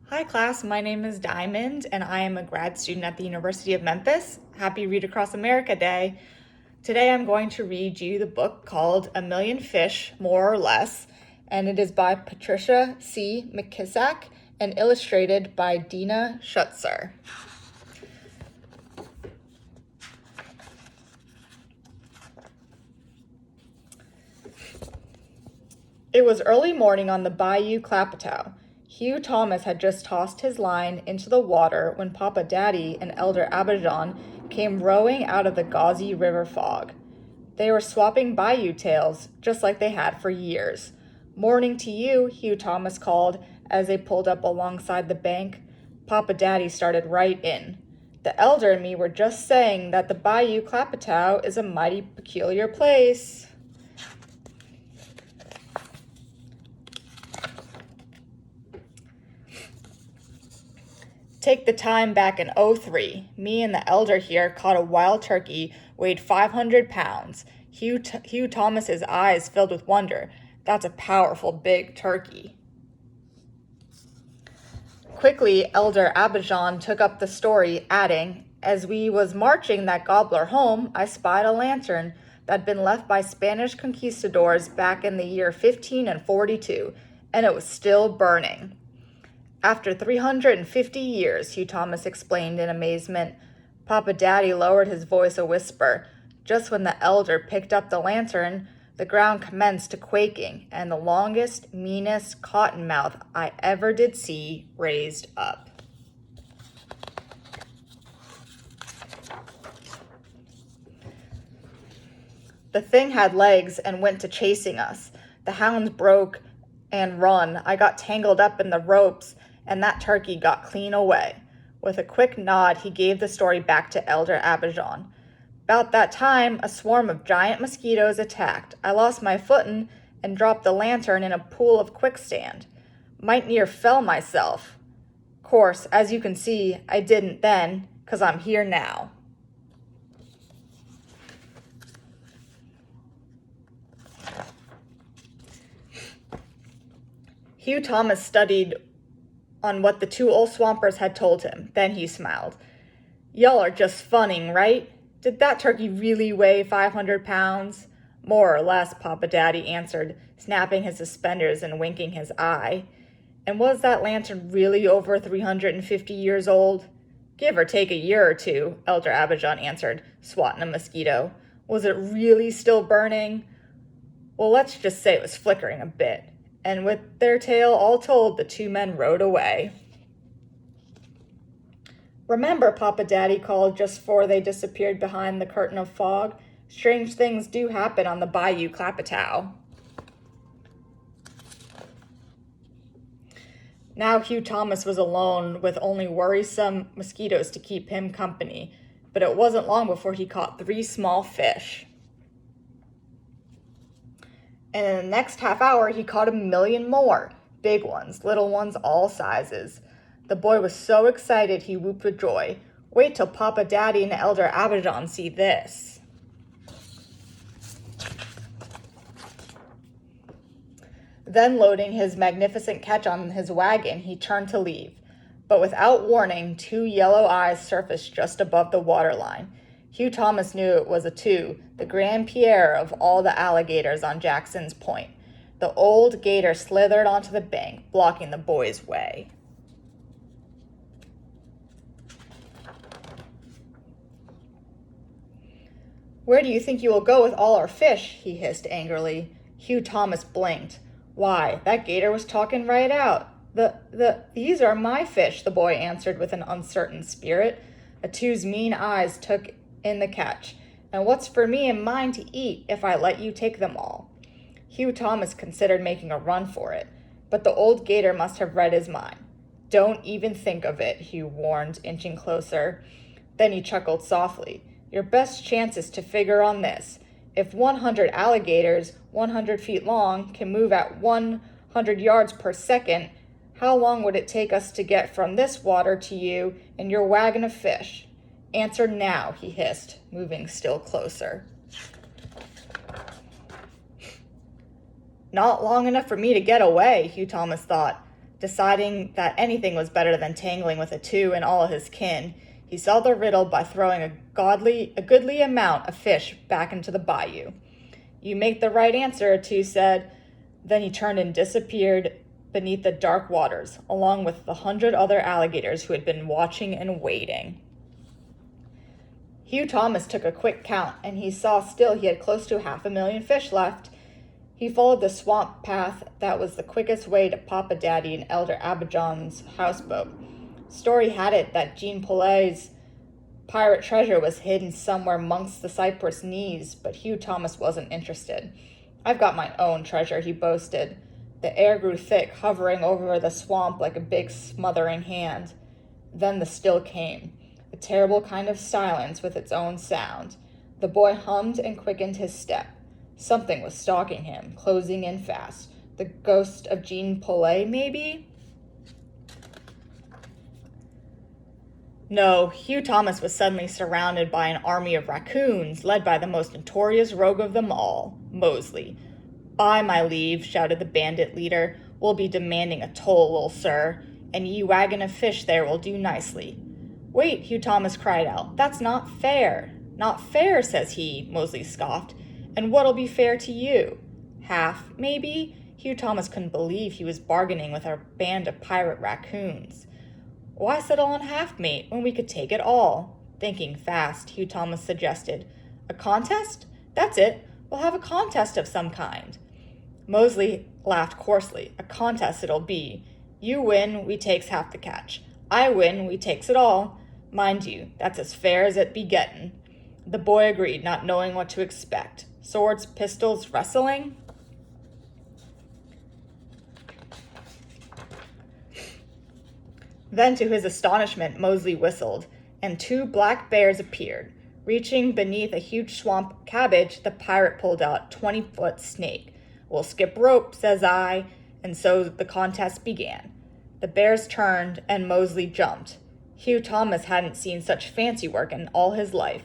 Hi class, my name is Diamond and I am a grad student at the University of Memphis. Happy Read Across America Day. Today I'm going to read you the book called A Million Fish, More or Less, and it is by Patricia C. McKissack and illustrated by Dina Schutzer. It was early morning on the Bayou Clapetow. Hugh Thomas had just tossed his line into the water when Papa Daddy and Elder Abijah came rowing out of the gauzy river fog. They were swapping bayou tales, just like they had for years. "Morning to you," Hugh Thomas called as they pulled up alongside the bank. Papa Daddy started right in. "The elder and me were just saying that the Bayou Clapetow is a mighty peculiar place." Take the time back in '03. Me and the elder here caught a wild turkey, weighed 500 pounds. Hugh Thomas's eyes filled with wonder. "That's a powerful big turkey." Quickly, Elder Abijah took up the story, adding, "As we was marching that gobbler home, I spied a lantern that'd been left by Spanish conquistadors back in the year 1542, and it was still burning." "After 350 years, Hugh Thomas explained in amazement. Papa Daddy lowered his voice a whisper. Just when the elder picked up the lantern, the ground commenced to quaking, and the longest, meanest cottonmouth I ever did see raised up. The thing had legs and went to chasing us. The hounds broke and run. I got tangled up in the ropes, and that turkey got clean away." With a quick nod, he gave the story back to Elder Abijah. "About that time, a swarm of giant mosquitoes attacked. I lost my footin' and dropped the lantern in a pool of quicksand. Might near fell myself. Course, as you can see, I didn't then, 'cause I'm here now." Hugh Thomas studied on what the two old swampers had told him. Then he smiled. "Y'all are just funning, right? Did that turkey really weigh 500 pounds? "More or less," Papa Daddy answered, snapping his suspenders and winking his eye. "And was that lantern really over 350 years old?" "Give or take a year or two," Elder Abijah answered, swatting a mosquito. "Was it really still burning?" "Well, let's just say it was flickering a bit." And with their tale all told, the two men rode away. "Remember," Papa Daddy called just before they disappeared behind the curtain of fog, "strange things do happen on the Bayou Clapetow." Now Hugh Thomas was alone with only worrisome mosquitoes to keep him company, but it wasn't long before he caught 3 small fish. And in the next half hour, he caught 1,000,000 more. Big ones, little ones, all sizes. The boy was so excited he whooped with joy. "Wait till Papa Daddy and Elder Abijah see this." Then, loading his magnificent catch on his wagon, he turned to leave. But without warning, 2 yellow eyes surfaced just above the waterline. Hugh Thomas knew it was a 2, the Grand Pierre of all the alligators on Jackson's Point. The old gator slithered onto the bank, blocking the boy's way. "Where do you think you will go with all our fish?" he hissed angrily. Hugh Thomas blinked. "Why, that gator was talking right out. These are my fish," the boy answered with an uncertain spirit. A 2's mean eyes took in the catch. "And what's for me and mine to eat if I let you take them all?" Hugh Thomas considered making a run for it, but the old gator must have read his mind. "Don't even think of it," Hugh warned, inching closer. Then he chuckled softly. "Your best chance is to figure on this. If 100 alligators, 100 feet long, can move at 100 yards per second, how long would it take us to get from this water to you and your wagon of fish? Answer now," he hissed, moving still closer. "Not long enough for me to get away," Hugh Thomas thought. Deciding that anything was better than tangling with a two and all his kin, he solved the riddle by throwing a goodly amount of fish back into the bayou. You make the right answer, Two said. Then he turned and disappeared beneath the dark waters, along with the 100 other alligators who had been watching and waiting. Hugh Thomas took a quick count, and he saw still he had close to 500,000 fish left. He followed the swamp path that was the quickest way to Papa Daddy and Elder Abijam's houseboat. Story had it that Jean Paulet's pirate treasure was hidden somewhere amongst the cypress knees, but Hugh Thomas wasn't interested. I've got my own treasure, he boasted. The air grew thick, hovering over the swamp like a big smothering hand. Then the still came, a terrible kind of silence with its own sound. The boy hummed and quickened his step. Something was stalking him, closing in fast. The ghost of Jean Paulet, maybe? No, Hugh Thomas was suddenly surrounded by an army of raccoons, led by the most notorious rogue of them all, Mosley. By my leave, shouted the bandit leader, we'll be demanding a toll, little sir, and ye wagon of fish there will do nicely. Wait, Hugh Thomas cried out, that's not fair. Not fair, says he, Mosley scoffed. And what'll be fair to you? Half, maybe? Hugh Thomas couldn't believe he was bargaining with a band of pirate raccoons. Why settle on half, mate, when we could take it all? Thinking fast, Hugh Thomas suggested. A contest? That's it. We'll have a contest of some kind. Mosley laughed coarsely. A contest it'll be. You win, we takes half the catch. I win, we takes it all. Mind you, that's as fair as it be gettin'. The boy agreed, not knowing what to expect. Swords, pistols, wrestling? Then, to his astonishment, Mosley whistled, and 2 black bears appeared. Reaching beneath a huge swamp cabbage, the pirate pulled out a 20-foot snake. We'll skip rope, says I, and so the contest began. The bears turned, and Mosley jumped. Hugh Thomas hadn't seen such fancy work in all his life.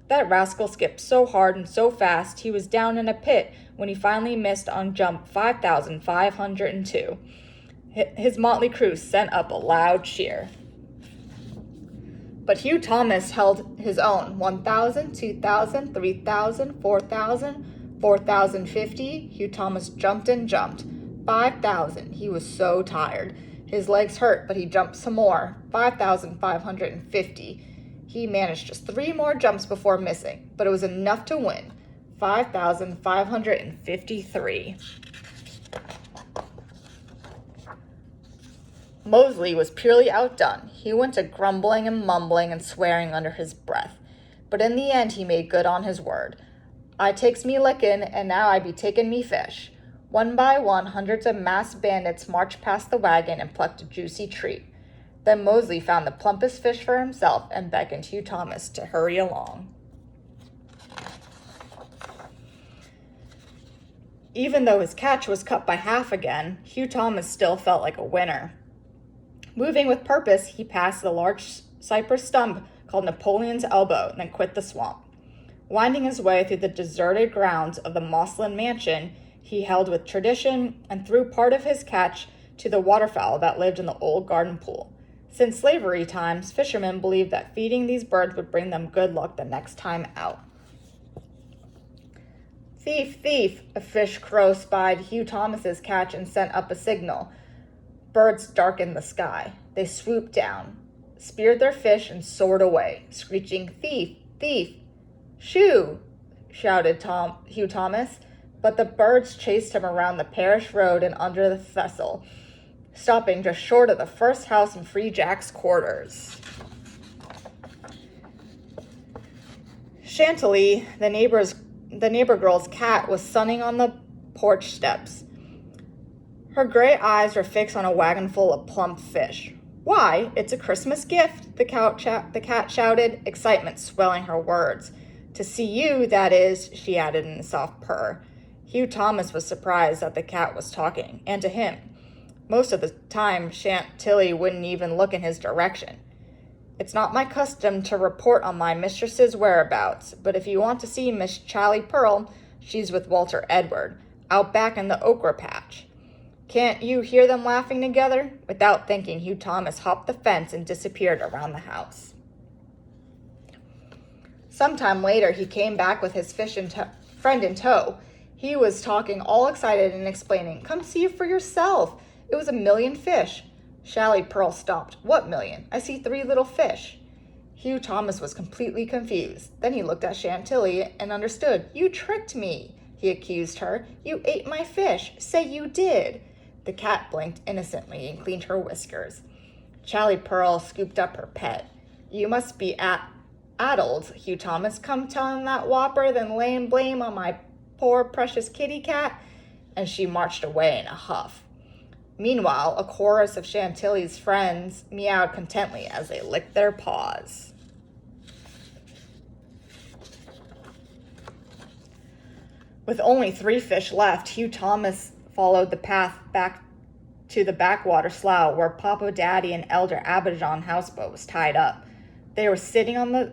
That rascal skipped so hard and so fast he was down in a pit when he finally missed on jump 5,502. His motley crew sent up a loud cheer. But Hugh Thomas held his own. 1,000, 2,000, 3,000, 4,000, 4,050. Hugh Thomas jumped and jumped. 5,000. He was so tired. His legs hurt, but he jumped some more. 5,550. He managed just 3 more jumps before missing, but it was enough to win. 5,553. Mosley was purely outdone. He went to grumbling and mumbling and swearing under his breath. But in the end, he made good on his word. I takes me lickin', and now I be takin' me fish. One by one, hundreds of masked bandits marched past the wagon and plucked a juicy treat. Then Mosley found the plumpest fish for himself and beckoned Hugh Thomas to hurry along. Even though his catch was cut by half again, Hugh Thomas still felt like a winner. Moving with purpose, he passed the large cypress stump called Napoleon's Elbow and then quit the swamp. Winding his way through the deserted grounds of the Moslin mansion, he held with tradition and threw part of his catch to the waterfowl that lived in the old garden pool. Since slavery times, fishermen believed that feeding these birds would bring them good luck the next time out. Thief, thief, a fish crow spied Hugh Thomas's catch and sent up a signal. Birds darkened the sky. They swooped down, speared their fish, and soared away, screeching, thief, thief. Shoo, shouted Hugh Thomas, but the birds chased him around the parish road and under the trestle, stopping just short of the first house in Free Jack's quarters. Chantilly, the neighbor girl's cat, was sunning on the porch steps. Her gray eyes were fixed on a wagon full of plump fish. Why, it's a Christmas gift, the cat shouted, excitement swelling her words. To see you, that is, she added in a soft purr. Hugh Thomas was surprised that the cat was talking, and to him. Most of the time, Chantilly wouldn't even look in his direction. It's not my custom to report on my mistress's whereabouts, but if you want to see Miss Charlie Pearl, she's with Walter Edward, out back in the okra patch. Can't you hear them laughing together? Without thinking, Hugh Thomas hopped the fence and disappeared around the house. Sometime later, he came back with his friend in tow. He was talking all excited and explaining, "Come see it for yourself. It was 1,000,000 fish." Sally Pearl stopped. "What million? I see 3 little fish." Hugh Thomas was completely confused. Then he looked at Chantilly and understood. "You tricked me," he accused her. "You ate my fish. Say you did." The cat blinked innocently and cleaned her whiskers. Sally Pearl scooped up her pet. "You must be addled, Hugh Thomas. Come telling that whopper, then laying blame on my poor precious kitty cat." And she marched away in a huff. Meanwhile, a chorus of Chantilly's friends meowed contentedly as they licked their paws. With only 3 fish left, Hugh Thomas followed the path back to the backwater slough where Papa Daddy and Elder Abijah's houseboat was tied up. They were sitting on the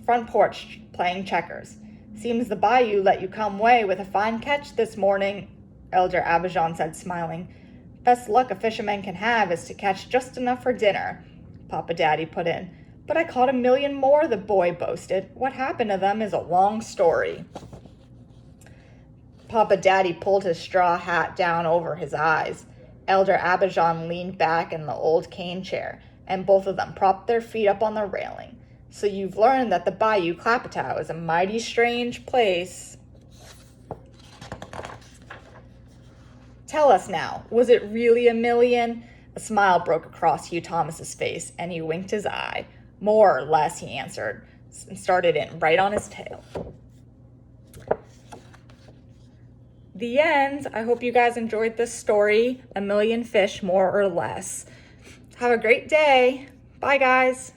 front porch playing checkers. "Seems the bayou let you come away with a fine catch this morning," Elder Abijah said, smiling. "Best luck a fisherman can have is to catch just enough for dinner," Papa Daddy put in. "But I caught 1,000,000 more," the boy boasted. "What happened to them is a long story." Papa Daddy pulled his straw hat down over his eyes. Elder Abijah leaned back in the old cane chair, and both of them propped their feet up on the railing. "So you've learned that the Bayou Clapetow is a mighty strange place." "Tell us now, was it really 1,000,000? A smile broke across Hugh Thomas's face, and he winked his eye. "More or less," he answered, and started in right on his tail. The end. I hope you guys enjoyed this story. 1,000,000 fish, more or less. Have a great day. Bye, guys.